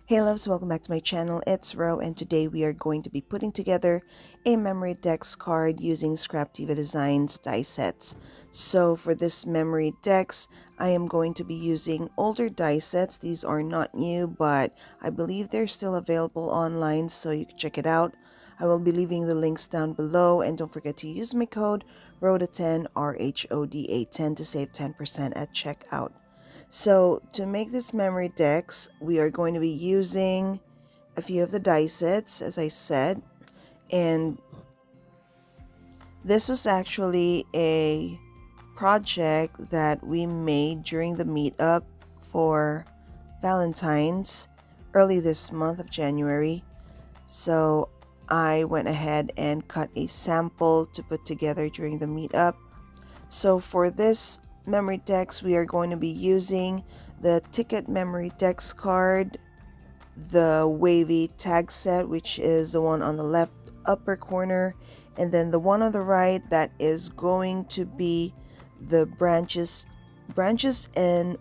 Hey loves, welcome back to my channel. It's Ro, and today we are going to be putting together a memory decks card using ScrapDivaDesigns die sets. So for this memory decks, I am going to be using older die sets. These are not new, but I believe they're still available online, so you can check it out. I will be leaving the links down below, and don't forget to use my code RODA10, RHODA10 to save 10% at checkout. So to make this memory decks, we are going to be using a few of the die sets, as I said, and this was actually a project that we made during the meetup for Valentine's early this month of January. So I went ahead and cut a sample to put together during the meetup. So for this memory decks, we are going to be using the Ticket Memory Decks card, the Wavy Tag set, which is the one on the left upper corner, and then the one on the right that is going to be the branches and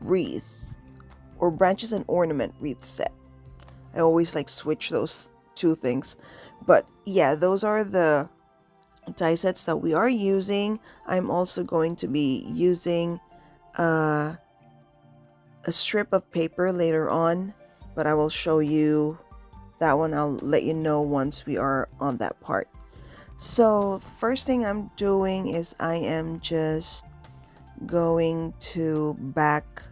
Wreath, or branches and ornament Wreath set. I always like switch those two things, but yeah, those are the die sets that we are using. I'm also going to be using a strip of paper later on, but I will show you that one. I'll let you know once we are on that part. So first thing I'm doing is I am just going to back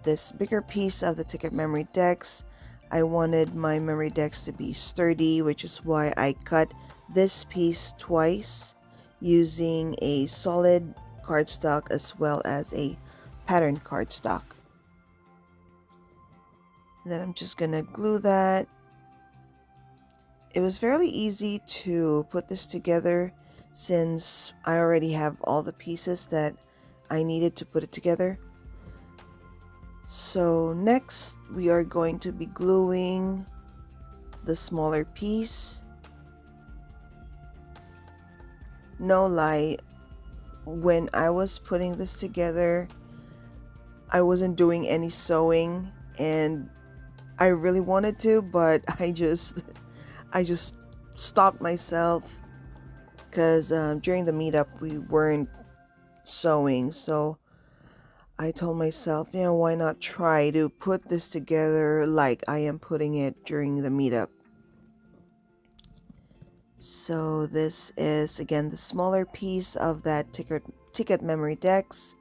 this bigger piece of the Ticket Memory Decks. I wanted my memory decks to be sturdy, which is why I cut this piece twice using a solid cardstock as well as a patterned cardstock. And then I'm just gonna glue that. It was fairly easy to put this together since I already have all the pieces that I needed to put it together. So next we are going to be gluing the smaller piece. No lie, when I was putting this together, I wasn't doing any sewing, and I really wanted to, but I just stopped myself because during the meetup we weren't sewing. So I told myself, you know, why not try to put this together like I am putting it during the meetup. So this is again the smaller piece of that ticket memory decks.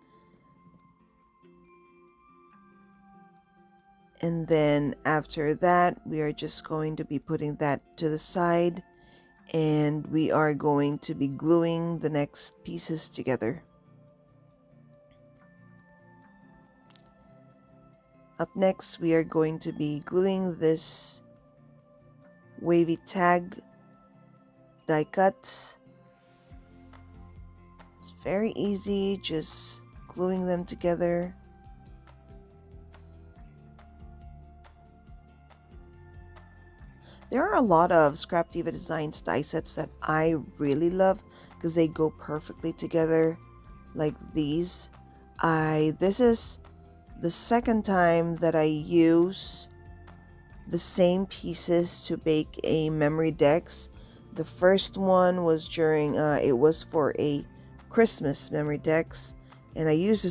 And then after that, we are just going to be putting that to the side, and we are going to be gluing the next pieces together. Up next, we are going to be gluing this Wavy Tag die cuts. It's very easy, just gluing them together. There are a lot of ScrapDivaDesigns die sets that I really love because they go perfectly together, like these. This is the second time that I use the same pieces to bake a memory decks. The first one was during it was for a Christmas memory decks, and I used the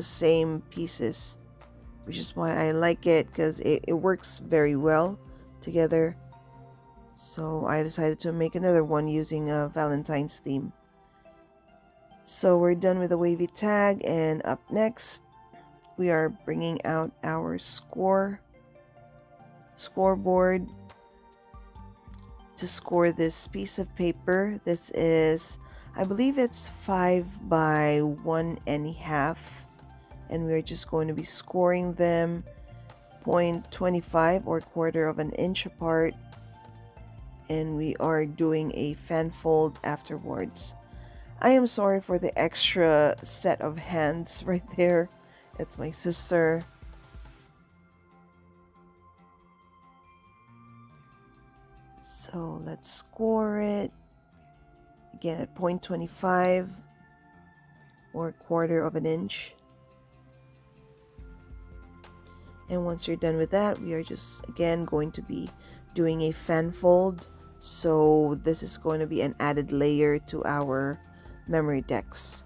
same pieces, which is why I like it, because it works very well together. So I decided to make another one using a Valentine's theme. So we're done with the Wavy Tag, and up next we are bringing out our scoreboard to score this piece of paper. This is, I believe it's 5 by 1.5, and we're just going to be scoring them 0.25 or 1/4 of an inch apart, and we are doing a fanfold afterwards. I am sorry for the extra set of hands right there. It's my sister. So let's score it again at 0.25 or 1/4 of an inch. And once you're done with that, we are just again going to be doing a fan fold. So this is going to be an added layer to our memory decks.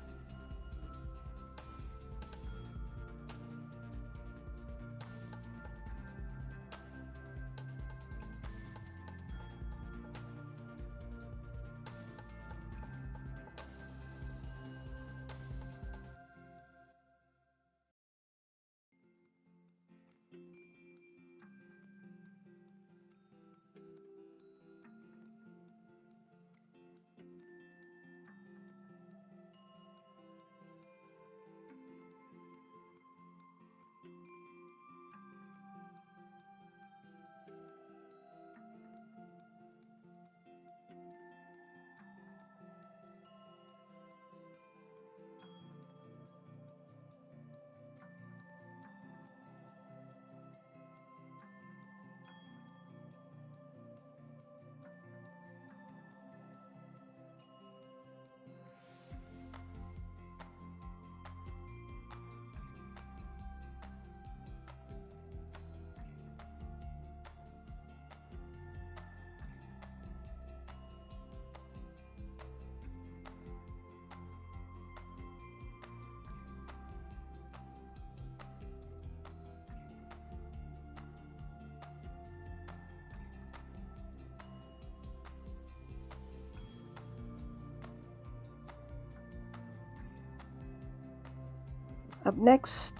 Up next,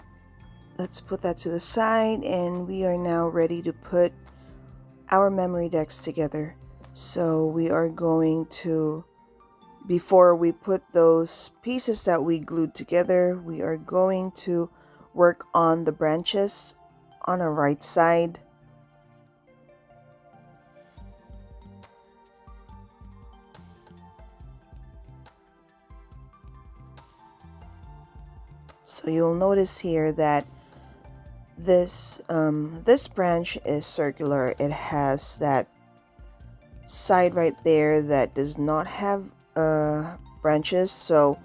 let's put that to the side, and we are now ready to put our memory decks together. So we are going to, before we put those pieces that we glued together, we are going to work on the branches on our right side. So you'll notice here that this branch is circular. It has that side right there that does not have branches. So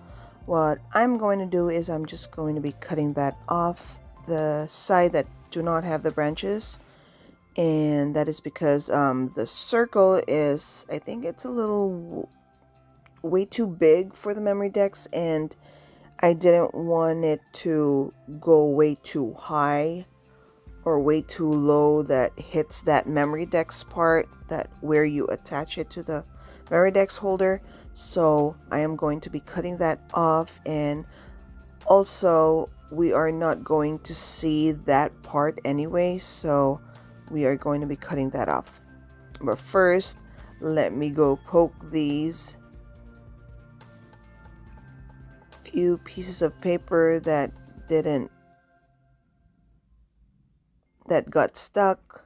what I'm going to do is I'm just going to be cutting that off, the side that do not have the branches, and that is because the circle is, I think it's a little way too big for the memory decks, and I didn't want it to go way too high or way too low that hits that memory decks part, that where you attach it to the memory decks holder. So I am going to be cutting that off, and also we are not going to see that part anyway, so we are going to be cutting that off. But first, let me go poke these few pieces of paper that got stuck.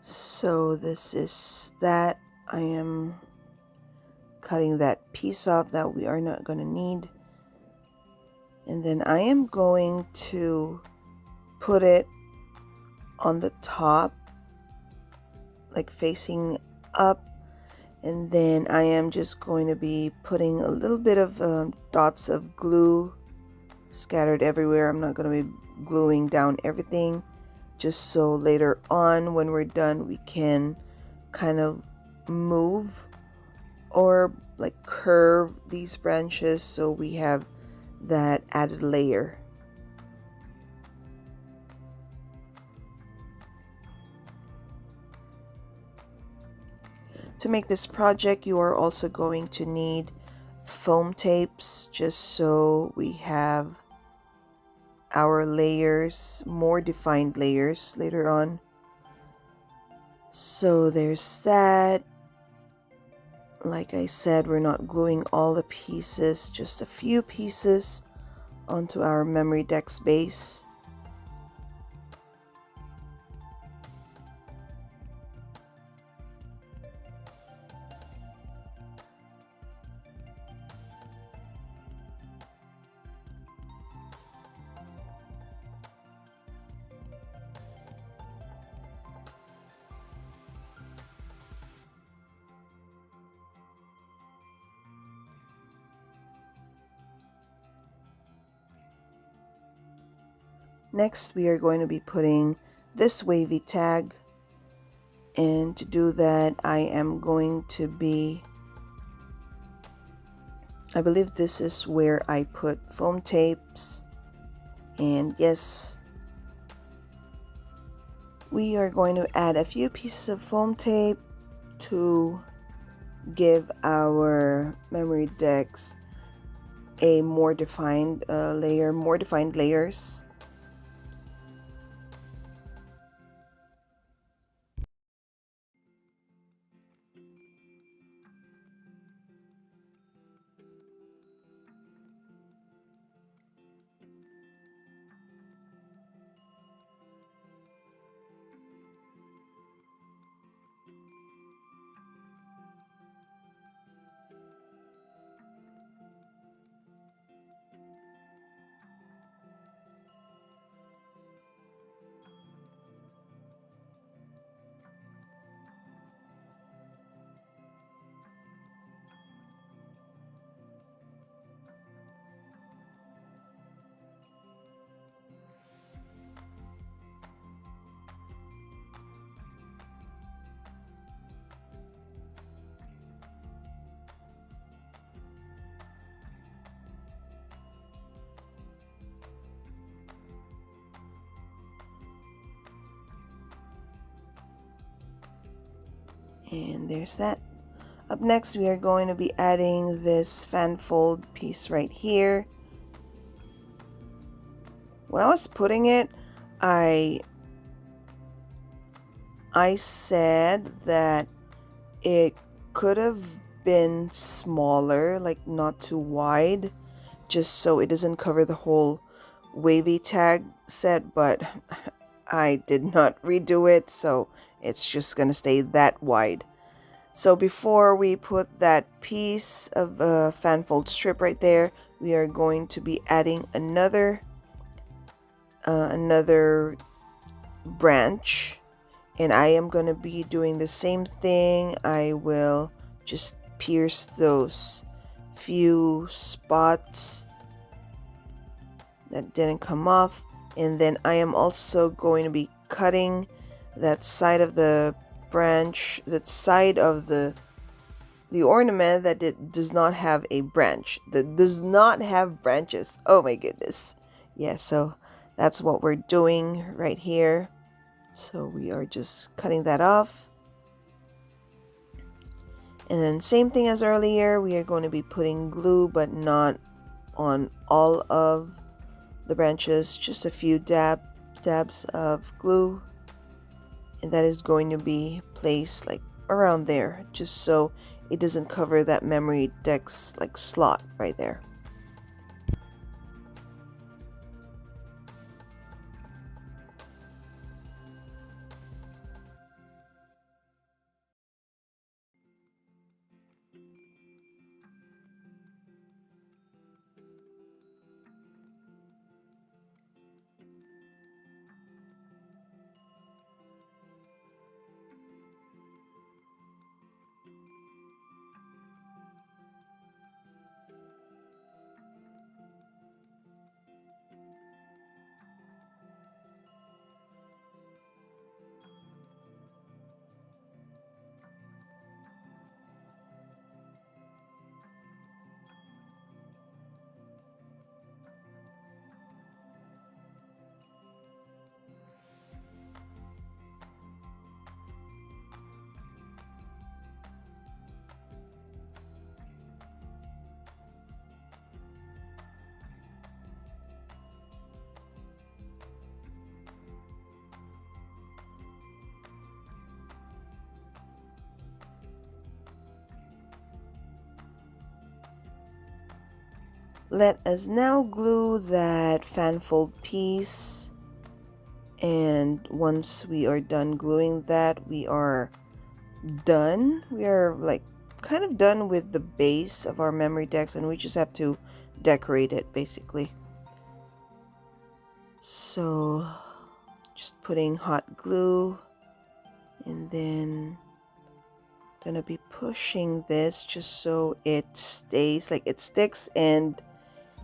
So this is that. I am cutting that piece off that we are not going to need. And then I am going to put it on the top, like facing up. And then I am just going to be putting a little bit of dots of glue scattered everywhere. I'm not going to be gluing down everything, just so later on when we're done we can kind of move or like curve these branches so we have that added layer. To make this project, you are also going to need foam tapes, just so we have our layers, more defined layers later on. So there's that. Like I said, we're not gluing all the pieces, just a few pieces onto our memory deck's base. Next, we are going to be putting this wavy tag, and to do that I am going to be, I believe this is where I put foam tapes, and yes, we are going to add a few pieces of foam tape to give our memory decks a more defined more defined layers. And there's that. Up next, we are going to be adding this fanfold piece right here. When I was putting it, I said that it could have been smaller, like not too wide, just so it doesn't cover the whole wavy tag set, but I did not redo it, so it's just gonna stay that wide. So before we put that piece of fanfold strip right there, we are going to be adding another branch, and I am going to be doing the same thing. I will just pierce those few spots that didn't come off, and then I am also going to be cutting that side of the branch, that side of the ornament that does not have a branch, that does not have branches. Oh my goodness. Yeah, so that's what we're doing right here. So we are just cutting that off. And then same thing as earlier, we are going to be putting glue, but not on all of the branches, just a few dabs of glue, and that is going to be placed like around there, just so it doesn't cover that memory deck's like slot right there. Let us now glue that fanfold piece, and once we are done gluing that, we are done. We are like kind of done with the base of our memory decks, and we just have to decorate it basically. So just putting hot glue, and then gonna be pushing this just so it stays, like it sticks and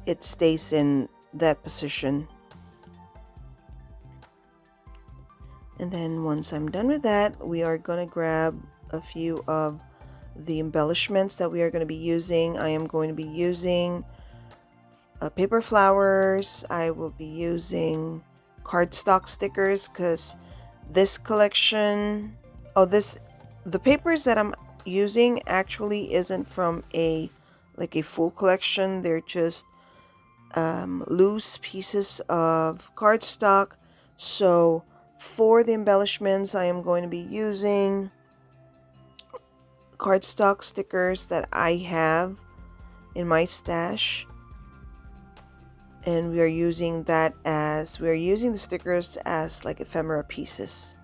it stays in that position. And then once I'm done with that, we are going to grab a few of the embellishments that we are going to be using. I am going to be using paper flowers. I will be using cardstock stickers because this collection, the papers that I'm using actually isn't from a full collection. They're just loose pieces of cardstock. So for the embellishments, I am going to be using cardstock stickers that I have in my stash, and we are using the stickers as like ephemera pieces.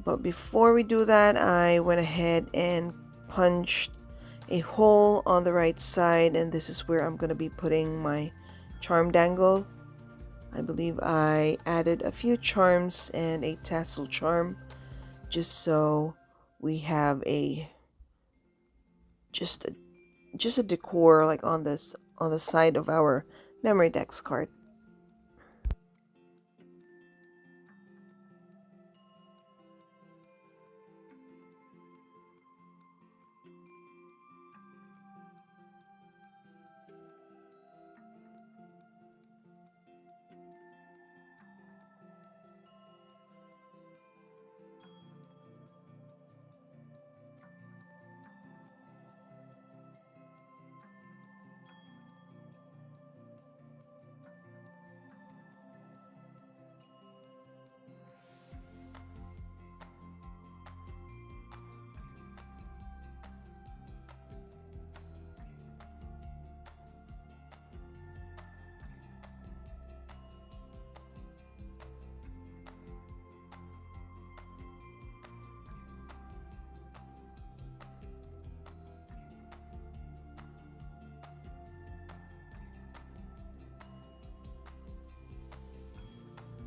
But before we do that, I went ahead and punched a hole on the right side, and this is where I'm going to be putting my charm dangle. I believe I added a few charms and a tassel charm just so we have just a decor like on the side of our memory decks card.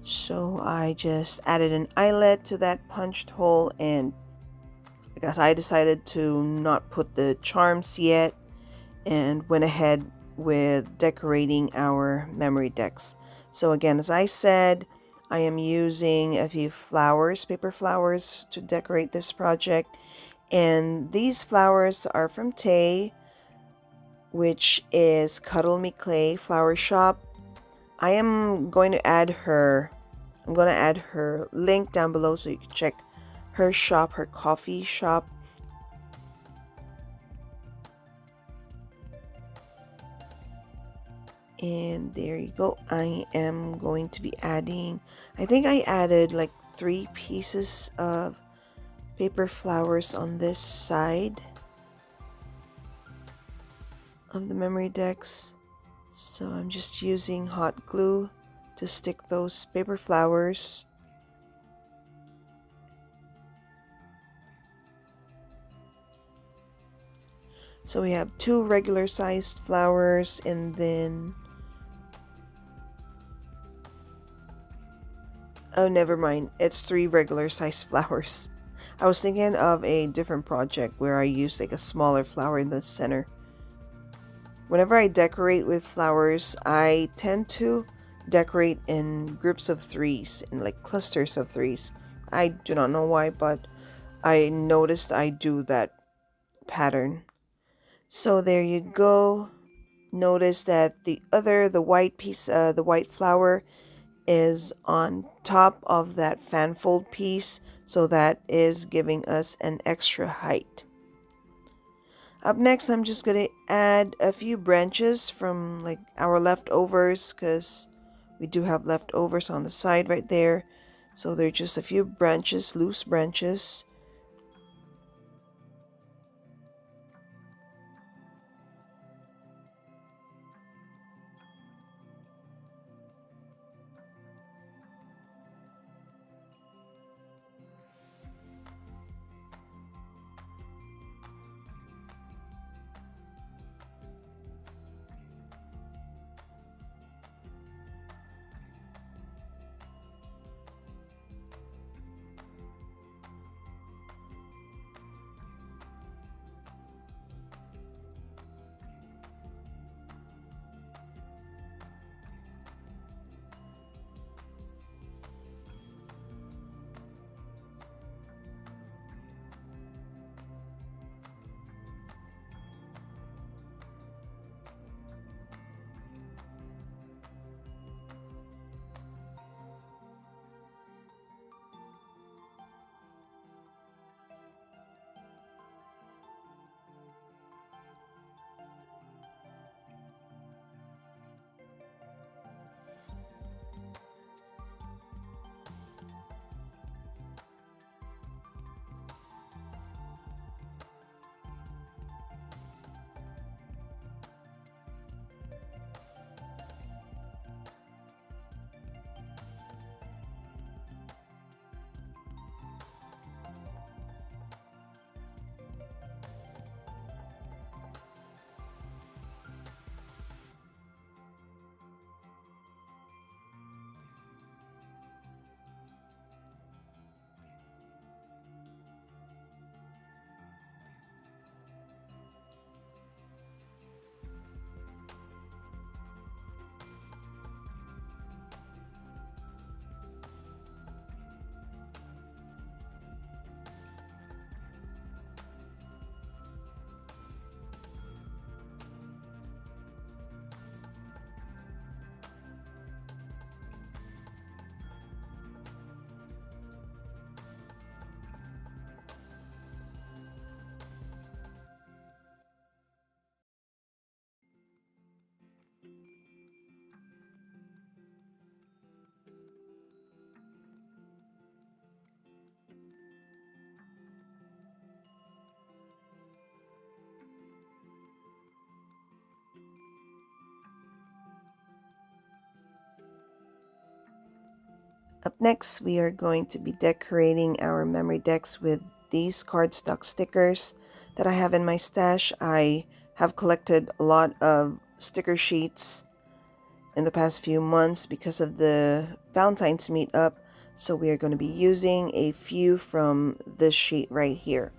So I just added an eyelet to that punched hole, and I guess I decided to not put the charms yet and went ahead with decorating our memory decks. So again, as I said, I am using a few flowers, paper flowers, to decorate this project, and these flowers are from Tay, which is Cuttlemeclayflowershop. I'm going to add her link down below so you can check her shop, her coffee shop. And there you go. I am going to be adding, I think I added like 3 pieces of paper flowers on this side of the memory decks. So I'm just using hot glue to stick those paper flowers. So we have 2 regular sized flowers, and then oh, never mind, it's 3 regular sized flowers. I was thinking of a different project where I used like a smaller flower in the center. Whenever I decorate with flowers, I tend to decorate in groups of 3s, in like clusters of 3s. I do not know why, but I noticed I do that pattern. So there you go. Notice that the white flower is on top of that fanfold piece, so that is giving us an extra height. Up next, I'm just gonna add a few branches from like our leftovers, because we do have leftovers on the side right there. So they're just a few branches, loose branches. Up next, we are going to be decorating our memory decks with these cardstock stickers that I have in my stash. I have collected a lot of sticker sheets in the past few months because of the Valentine's meetup, so we are going to be using a few from this sheet right here.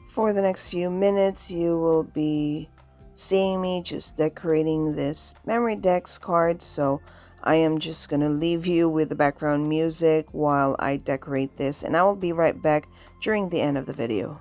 For the next few minutes, you will be seeing me just decorating this memory decks card, so I am just gonna leave you with the background music while I decorate this, and I will be right back during the end of the video.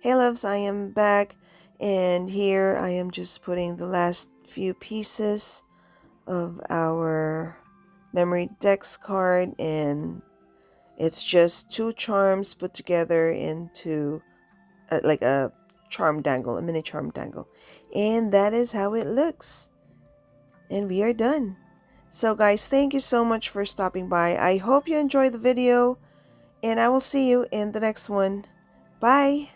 Hey loves, I am back, and here I am just putting the last few pieces of our memory dex card, and it's just 2 charms put together into like a charm dangle, a mini charm dangle, and that is how it looks, and we are done. So guys, thank you so much for stopping by. I hope you enjoyed the video, and I will see you in the next one. Bye.